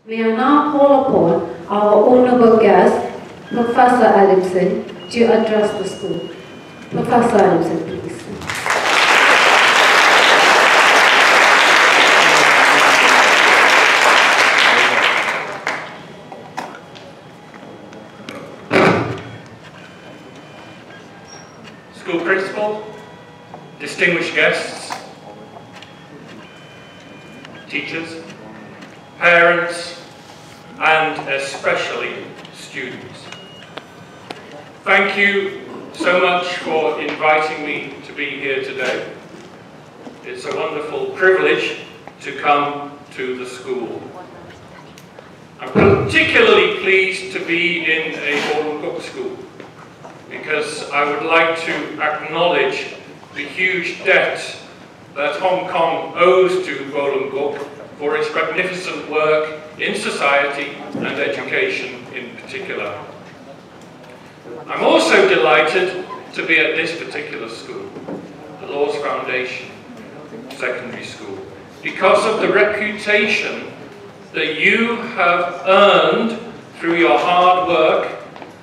May I now call upon our honorable guest, Professor Adamson, to address the school. Professor Adamson, please. School principal, distinguished guests, teachers, parents, and especially students. Thank you so much for inviting me to be here today. It's a wonderful privilege to come to the school. I'm particularly pleased to be in a Bowlham Cook school because I would like to acknowledge the huge debt that Hong Kong owes to Bowlham Cook for its magnificent work in society and education in particular. I'm also delighted to be at this particular school, the Laws Foundation Secondary School, because of the reputation that you have earned through your hard work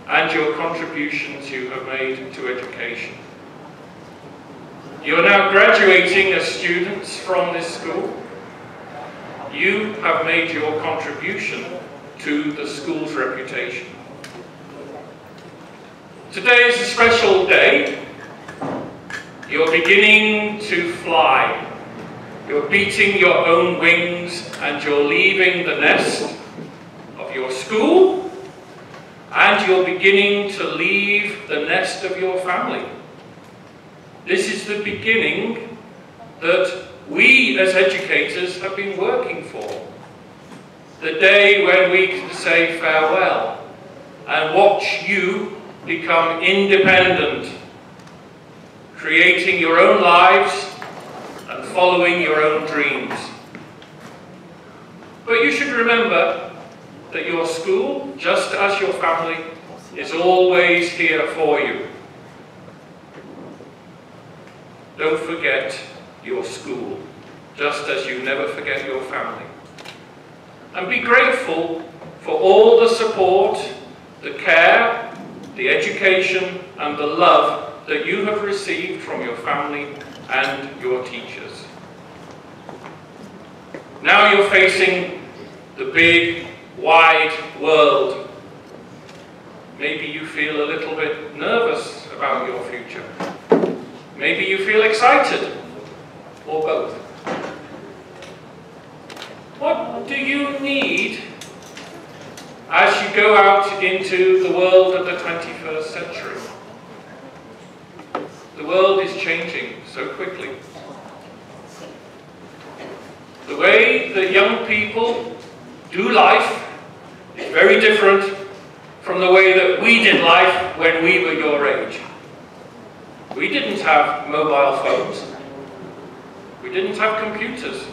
and your contributions you have made to education. You are now graduating as students from this school. You have made your contribution to the school's reputation. Today is a special day. You're beginning to fly. You're beating your own wings and you're leaving the nest of your school and you're beginning to leave the nest of your family. This is the beginning that we as educators have been working for. The day when we can say farewell and watch you become independent, creating your own lives and following your own dreams. But you should remember that your school, just as your family, is always here for you. Don't forget your school, just as you never forget your family. And be grateful for all the support, the care, the education, and the love that you have received from your family and your teachers. Now you're facing the big, wide world. Maybe you feel a little bit nervous about your future. Maybe you feel excited, or both. What do you need as you go out into the world of the 21st century? The world is changing so quickly. The way that young people do life is very different from the way that we did life when we were your age. We didn't have mobile phones. We didn't have computers.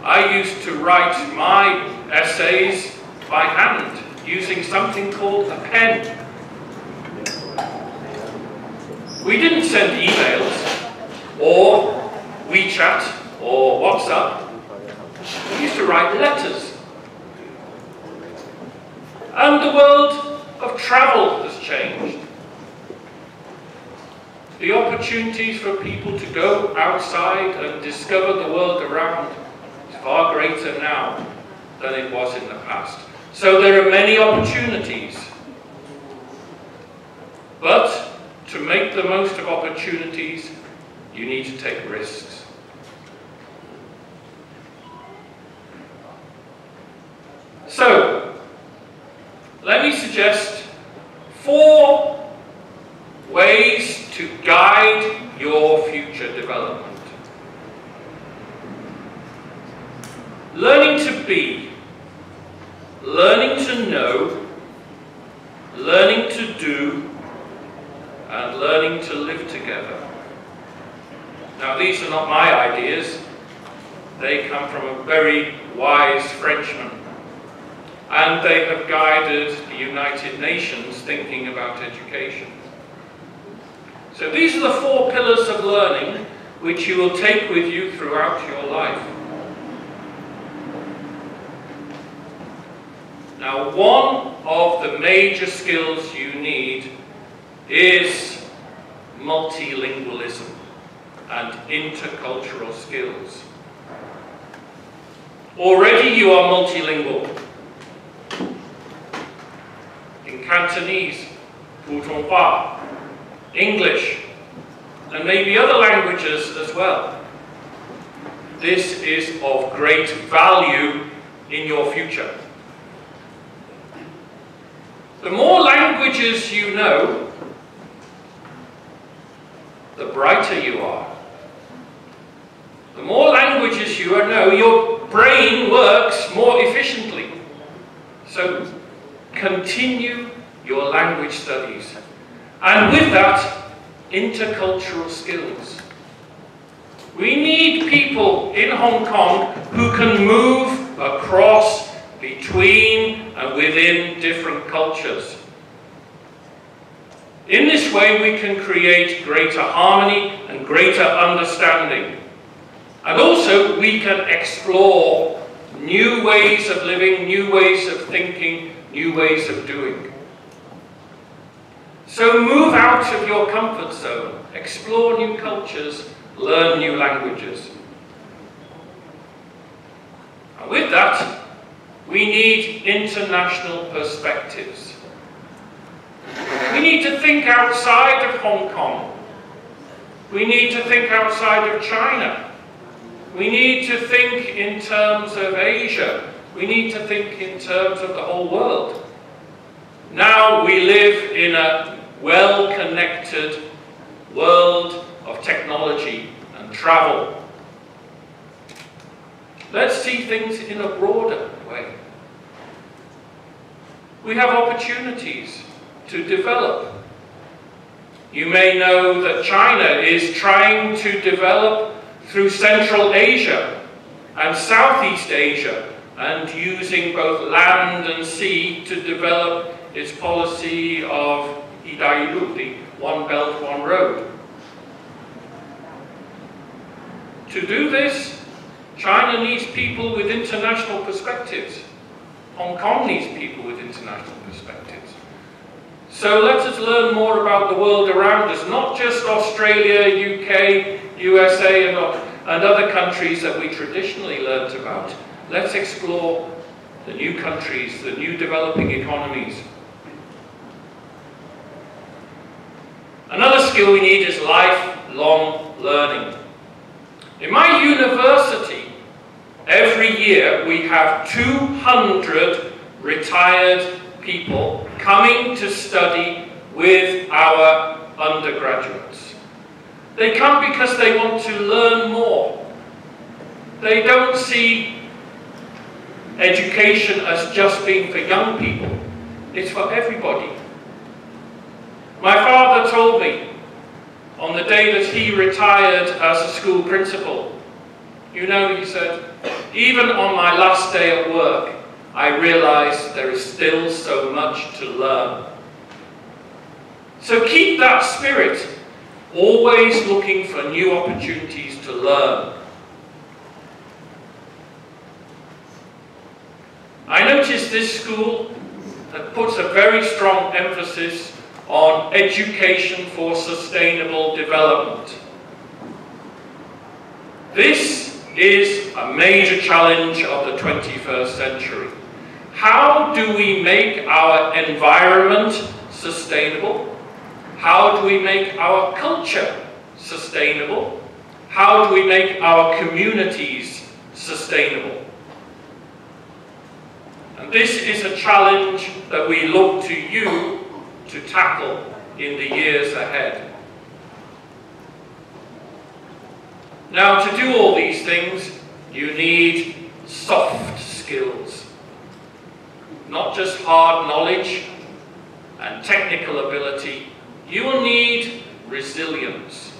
I used to write my essays by hand using something called a pen. We didn't send emails or WeChat or WhatsApp. We used to write letters. And the world of travel has changed. The opportunities for people to go outside and discover the world around is far greater now than it was in the past. So there are many opportunities. But to make the most of opportunities, you need to take risks. So, let me suggest 4 ways to guide your future development. Learning to be, learning to know, learning to do, and learning to live together. Now, these are not my ideas. They come from a very wise Frenchman. And they have guided the United Nations thinking about education. So these are the 4 pillars of learning which you will take with you throughout your life. Now, one of the major skills you need is multilingualism and intercultural skills. Already you are multilingual. In Cantonese, Putonghua, English, and maybe other languages as well. This is of great value in your future. The more languages you know, the brighter you are. The more languages you know, your brain works more efficiently. So continue your language studies. And with that, intercultural skills. We need people in Hong Kong who can move across, between, and within different cultures. In this way, we can create greater harmony and greater understanding. And also, we can explore new ways of living, new ways of thinking, new ways of doing. So move out of your comfort zone, explore new cultures, learn new languages. And with that, we need international perspectives. We need to think outside of Hong Kong. We need to think outside of China. We need to think in terms of Asia. We need to think in terms of the whole world. Now we live in a well-connected world of technology and travel. Let's see things in a broader way. We have opportunities to develop. You may know that China is trying to develop through Central Asia and Southeast Asia, and using both land and sea to develop its policy of 一带一路, the One Belt, One Road. To do this, China needs people with international perspectives. Hong Kong needs people with international perspectives. So let us learn more about the world around us, not just Australia, UK, USA, and other countries that we traditionally learnt about. Let's explore the new countries, the new developing economies. Another skill we need is lifelong learning. In my university, every year we have 200 retired people coming to study with our undergraduates. They come because they want to learn more. They don't see education as just being for young people. It's for everybody. My father told me on the day that he retired as a school principal, you know, he said, even on my last day at work, I realized there is still so much to learn. So keep that spirit, always looking for new opportunities to learn. I noticed this school that puts a very strong emphasis on education for sustainable development. This is a major challenge of the 21st century. How do we make our environment sustainable? How do we make our culture sustainable? How do we make our communities sustainable? And this is a challenge that we look to you to tackle in the years ahead. Now, to do all these things, you need soft skills. Not just hard knowledge and technical ability. You will need resilience.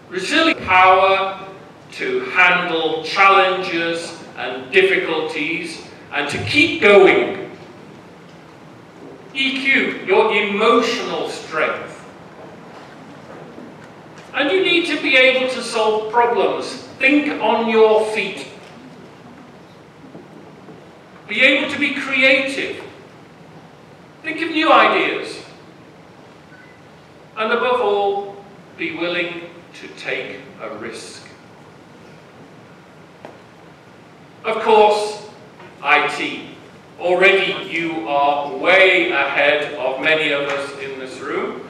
Resilient power to handle challenges and difficulties and to keep going. EQ, your emotional strength. And you need to be able to solve problems. Think on your feet. Be able to be creative. Think of new ideas. And above all, be willing to take a risk. Of course, IT. Already you are way ahead of many of us in this room.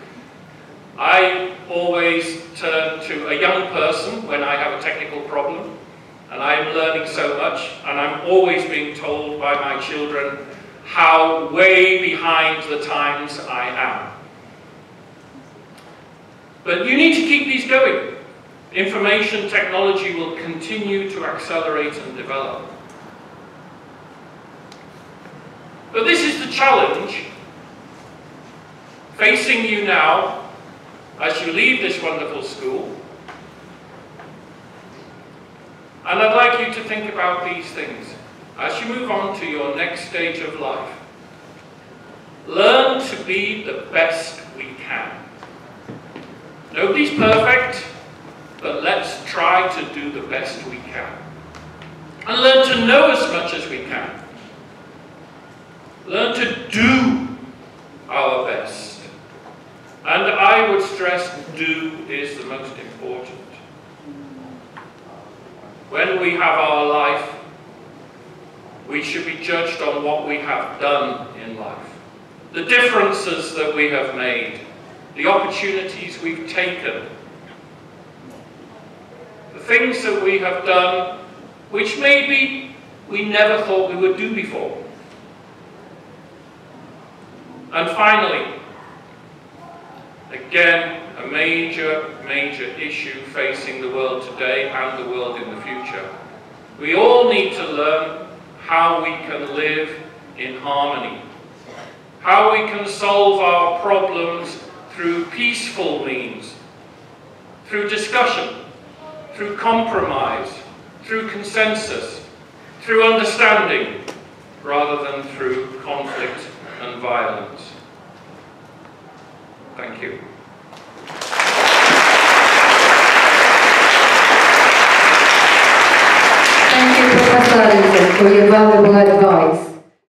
I always turn to a young person when I have a technical problem, and I'm learning so much, and I'm always being told by my children how way behind the times I am. But you need to keep these going. Information technology will continue to accelerate and develop. But this is the challenge facing you now as you leave this wonderful school. And I'd like you to think about these things as you move on to your next stage of life. Learn to be the best we can. Nobody's perfect, but let's try to do the best we can. And learn to know as much as we can. Learn to do our best. And I would stress, do is the most important. When we have our life, we should be judged on what we have done in life. The differences that we have made. The opportunities we've taken. The things that we have done which maybe we never thought we would do before. And finally, again, a major issue facing the world today and the world in the future. We all need to learn how we can live in harmony, how we can solve our problems through peaceful means, through discussion, through compromise, through consensus, through understanding, rather than through conflict and violence. Thank you. Thank you, Professor Adamson, for your valuable advice.